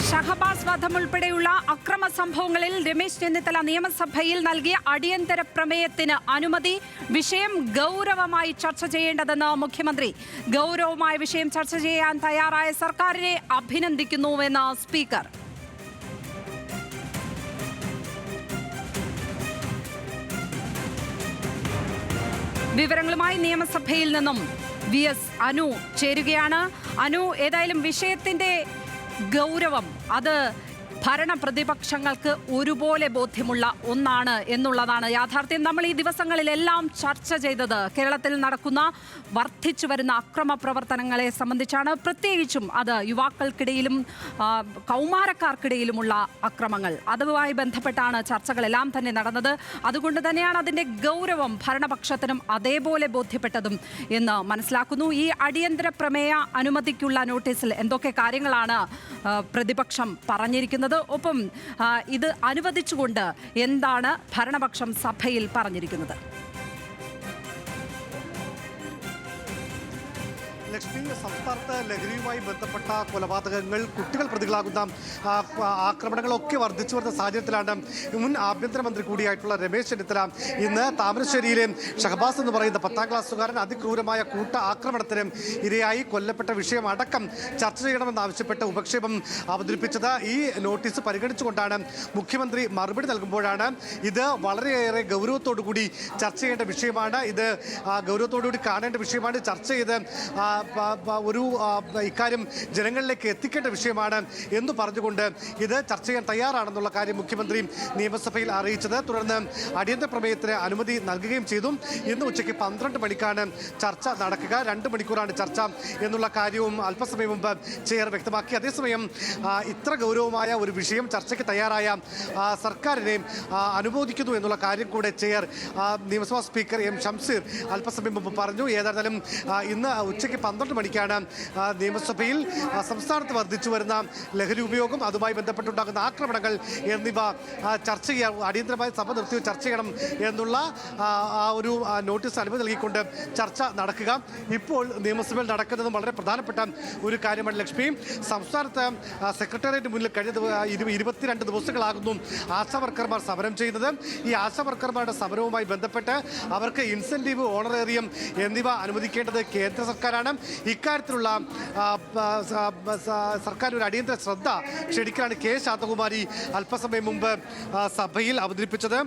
ഷഹബാസ് വധം ഉൾപ്പെടെയുള്ള അക്രമ സംഭവങ്ങളിൽ രമേശ് ചെന്നിത്തല നിയമസഭയിൽ നൽകിയ അടിയന്തര പ്രമേയത്തിന് അനുമതി. വിഷയം ഗൗരവമായി ചർച്ച ചെയ്യേണ്ടതെന്ന് മുഖ്യമന്ത്രി. ഗൗരവമായ വിഷയം ചർച്ച ചെയ്യാൻ തയ്യാറായ സർക്കാരിനെ അഭിനന്ദിക്കുന്നുവെന്ന് സ്പീക്കർ. വിവരങ്ങളുമായി നിയമസഭയിൽ നിന്നും VS അനു ചേരുകയാണ്. അനു, ഏതായാലും വിഷയത്തിന്റെ ഗൗരവം അത് ഭരണ പ്രതിപക്ഷങ്ങൾക്ക് ഒരുപോലെ ബോധ്യമുള്ള ഒന്നാണ് എന്നുള്ളതാണ് യാഥാർത്ഥ്യം. നമ്മൾ ഈ ദിവസങ്ങളിലെല്ലാം ചർച്ച ചെയ്തത് കേരളത്തിൽ നടക്കുന്ന വർദ്ധിച്ചു വരുന്ന അക്രമ പ്രവർത്തനങ്ങളെ സംബന്ധിച്ചാണ്. പ്രത്യേകിച്ചും അത് യുവാക്കൾക്കിടയിലും കൗമാരക്കാർക്കിടയിലുമുള്ള അക്രമങ്ങൾ, അതുമായി ബന്ധപ്പെട്ടാണ് ചർച്ചകളെല്ലാം തന്നെ നടന്നത്. അതുകൊണ്ട് തന്നെയാണ് അതിൻ്റെ ഗൗരവം ഭരണപക്ഷത്തിനും അതേപോലെ ബോധ്യപ്പെട്ടതും എന്ന് മനസ്സിലാക്കുന്നു. ഈ അടിയന്തര പ്രമേയ അനുമതിക്കുള്ള നോട്ടീസിൽ എന്തൊക്കെ കാര്യങ്ങളാണ് പ്രതിപക്ഷം പറഞ്ഞിരിക്കുന്നത്? ഒപ്പം ഇത് അനുവദിച്ചുകൊണ്ട് എന്താണ് ഭരണപക്ഷം സഭയിൽ പറഞ്ഞിരിക്കുന്നത്? ലക്ഷ്മി, സംസ്ഥാനത്ത് ലഹരിയുമായി ബന്ധപ്പെട്ട കൊലപാതകങ്ങൾ, കുട്ടികൾ പ്രതികളാകുന്ന ആക്രമണങ്ങളൊക്കെ വർദ്ധിച്ചു വരുന്ന സാഹചര്യത്തിലാണ് മുൻ ആഭ്യന്തരമന്ത്രി കൂടിയായിട്ടുള്ള രമേശ് ചെന്നിത്തല ഇന്ന് താമരശ്ശേരിയിലെ ഷഹബാസ് എന്ന് പറയുന്ന 10ാം ക്ലാസ്സുകാരൻ അതിക്രൂരമായ കൂട്ട ആക്രമണത്തിന് ഇരയായി കൊല്ലപ്പെട്ട വിഷയം അടക്കം ചർച്ച ചെയ്യണമെന്നാവശ്യപ്പെട്ട് ഉപക്ഷേപം അവതരിപ്പിച്ചത്. ഈ നോട്ടീസ് പരിഗണിച്ചുകൊണ്ടാണ് മുഖ്യമന്ത്രി മറുപടി നൽകുമ്പോഴാണ് ഇത് വളരെയേറെ ഗൗരവത്തോടുകൂടി ചർച്ച ചെയ്യേണ്ട വിഷയമാണ്, ഇത് ഗൗരവത്തോടുകൂടി കാണേണ്ട വിഷയമാണ്, ചർച്ച ചെയ്ത് ഒരു ഇക്കാര്യം ജനങ്ങളിലേക്ക് എത്തിക്കേണ്ട വിഷയമാണ് എന്ന് പറഞ്ഞുകൊണ്ട് ഇത് ചർച്ച ചെയ്യാൻ തയ്യാറാണെന്നുള്ള കാര്യം മുഖ്യമന്ത്രി നിയമസഭയിൽ അറിയിച്ചത്. തുടർന്ന് അടിയന്തര പ്രമേയത്തിന് അനുമതി നൽകുകയും ചെയ്തു. ഇന്ന് ഉച്ചയ്ക്ക് 12 മണിക്കാണ് ചർച്ച നടക്കുക. 2 മണിക്കൂറാണ് ചർച്ച എന്നുള്ള കാര്യവും അല്പസമയം മുമ്പ് ചെയർ വ്യക്തമാക്കി. അതേസമയം ഇത്ര ഗൗരവമായ ഒരു വിഷയം ചർച്ചയ്ക്ക് തയ്യാറായ സർക്കാരിനെ അനുമോദിക്കുന്നു എന്നുള്ള കാര്യം കൂടെ ചെയർ നിയമസഭാ സ്പീക്കർ M. ഷംസീർ അല്പസമയം മുമ്പ് പറഞ്ഞു. ഏതായാലും ഇന്ന് ഉച്ചയ്ക്ക് 12 മണിക്കാണ് നിയമസഭയിൽ സംസ്ഥാനത്ത് വർദ്ധിച്ചു വരുന്ന ലഹരി ഉപയോഗം, അതുമായി ബന്ധപ്പെട്ടുണ്ടാകുന്ന ആക്രമണങ്ങൾ എന്നിവ ചർച്ച ചെയ്യാൻ അടിയന്തരമായി സഭ നിർത്തി ചർച്ച ചെയ്യണം എന്നുള്ള ഒരു നോട്ടീസ് അനുമതി നൽകിക്കൊണ്ട് ചർച്ച നടക്കുക. ഇപ്പോൾ നിയമസഭയിൽ നടക്കുന്നതും വളരെ പ്രധാനപ്പെട്ട ഒരു കാര്യമാണ് ലക്ഷ്മി. സംസ്ഥാനത്ത് സെക്രട്ടേറിയറ്റ് മുന്നിൽ കഴിഞ്ഞ 22 ദിവസങ്ങളാകുന്നു ആശാ വർക്കർമാർ സമരം ചെയ്യുന്നത്. ഈ ആശാ വർക്കർമാരുടെ സമരവുമായി ബന്ധപ്പെട്ട് അവർക്ക് ഇൻസെൻറ്റീവ്, ഓണറേറിയം എന്നിവ അനുവദിക്കേണ്ടത് കേന്ദ്ര സർക്കാരാണ്. ഇക്കാര്യത്തിലുള്ള സർക്കാർ ഒരു അടിയന്തര ശ്രദ്ധ ക്ഷണിക്കാനാണ് K. ശാന്തകുമാരി അല്പസമയം മുമ്പ് സഭയിൽ അവതരിപ്പിച്ചത്.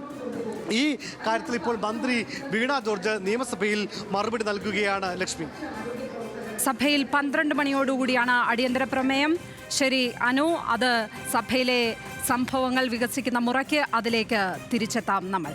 ഈ കാര്യത്തിൽ ഇപ്പോൾ മന്ത്രി വീണ ജോർജ് നിയമസഭയിൽ മറുപടി നൽകുകയാണ് ലക്ഷ്മി. സഭയിൽ 12 മണിയോടുകൂടിയാണ് അടിയന്തര പ്രമേയം. ശരി അനു, അത് സഭയിലെ സംഭവങ്ങൾ വികസിക്കുന്ന മുറയ്ക്ക് അതിലേക്ക് തിരിച്ചെത്താം നമ്മൾ.